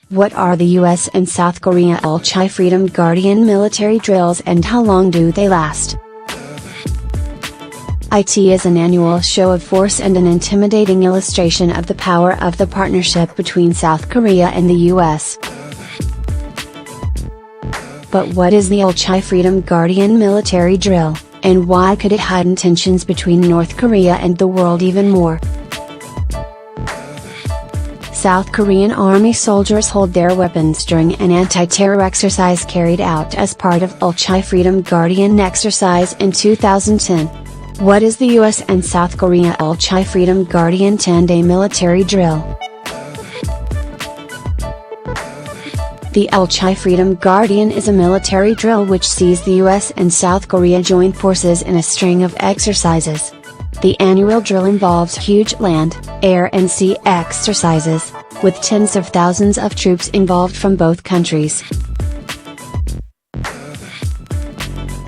What are the US and South Korea Ulchi-Freedom Guardian military drills and how long do they last? It is an annual show of force and an intimidating illustration of the power of the partnership between South Korea and the US. But what is the Ulchi-Freedom Guardian military drill, and why could it heighten tensions between North Korea and the world even more? South Korean Army soldiers hold their weapons during an anti-terror exercise carried out as part of Ulchi-Freedom Guardian exercise in 2010. What is the US and South Korea Ulchi-Freedom Guardian 10-day military drill? The Ulchi-Freedom Guardian is a military drill which sees the US and South Korea join forces in a string of exercises. The annual drill involves huge land, air and sea exercises, with tens of thousands of troops involved from both countries.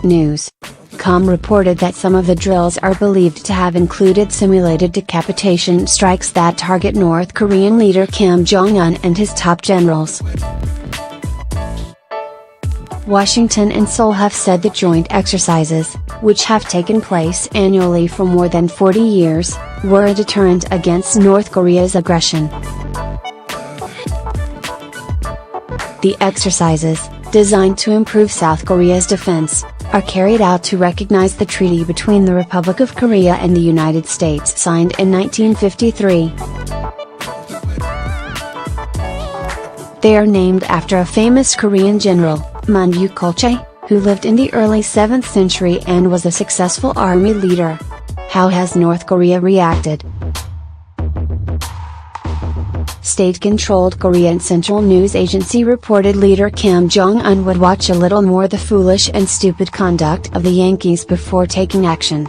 News.com reported that some of the drills are believed to have included simulated decapitation strikes that target North Korean leader Kim Jong-un and his top generals. Washington and Seoul have said the joint exercises, which have taken place annually for more than 40 years, were a deterrent against North Korea's aggression. The exercises, designed to improve South Korea's defense, are carried out to recognize the treaty between the Republic of Korea and the United States signed in 1953. They are named after a famous Korean general, Ulchi, who lived in the early 7th century and was a successful army leader. How has North Korea reacted? State-controlled Korean Central News Agency reported leader Kim Jong-un would watch a little more the foolish and stupid conduct of the Yankees before taking action.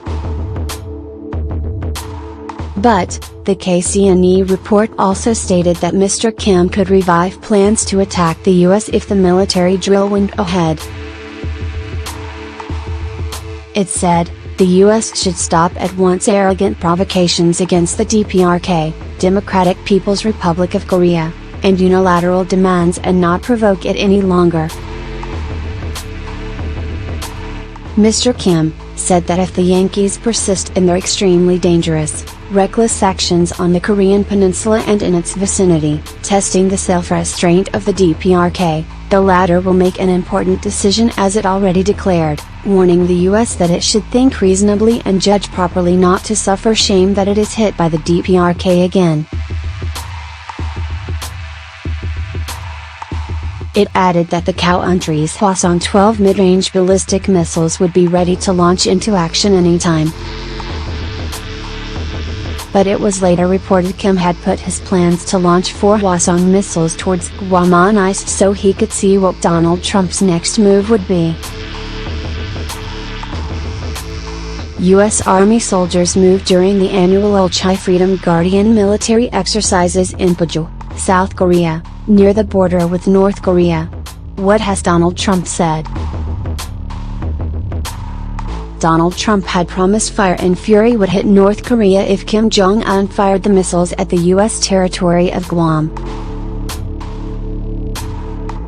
But, the KCNE report also stated that Mr. Kim could revive plans to attack the US if the military drill went ahead. It said, the US should stop at once arrogant provocations against the DPRK, Democratic People's Republic of Korea, and unilateral demands and not provoke it any longer. Mr. Kim said that if the Yankees persist in their extremely dangerous, reckless actions on the Korean peninsula and in its vicinity, testing the self-restraint of the DPRK, the latter will make an important decision as it already declared, warning the US that it should think reasonably and judge properly not to suffer shame that it is hit by the DPRK again. It added that the country's Hwasong-12 mid-range ballistic missiles would be ready to launch into action anytime. But it was later reported Kim had put his plans to launch 4 Hwasong missiles towards Guam on ice so he could see what Donald Trump's next move would be. U.S. Army soldiers moved during the annual Ulchi-Freedom Guardian military exercises in Paju, South Korea, near the border with North Korea. What has Donald Trump said? Donald Trump had promised fire and fury would hit North Korea if Kim Jong-un fired the missiles at the U.S. territory of Guam.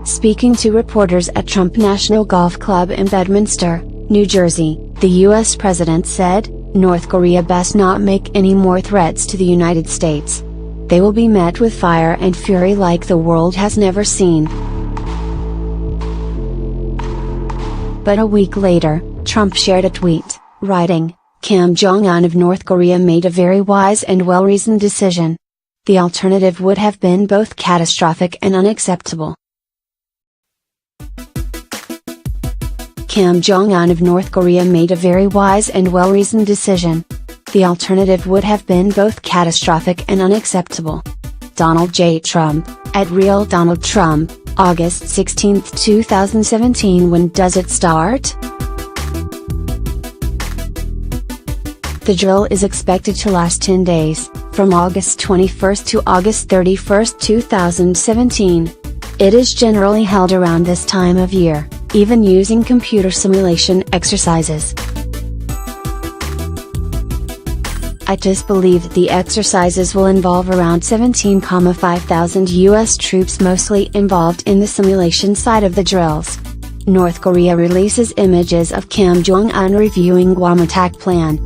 Speaking to reporters at Trump National Golf Club in Bedminster, New Jersey, the U.S. president said, North Korea best not make any more threats to the United States. They will be met with fire and fury like the world has never seen. But a week later, Trump shared a tweet, writing, Kim Jong-un of North Korea made a very wise and well-reasoned decision. The alternative would have been both catastrophic and unacceptable. Kim Jong-un of North Korea made a very wise and well-reasoned decision. The alternative would have been both catastrophic and unacceptable. Donald J. Trump, at Real Donald Trump, August 16, 2017. When does it start? The drill is expected to last 10 days, from August 21 to August 31, 2017. It is generally held around this time of year, even using computer simulation exercises. Scientists believe that the exercises will involve around 17,500 US troops, mostly involved in the simulation side of the drills. North Korea releases images of Kim Jong-un reviewing Guam attack plan.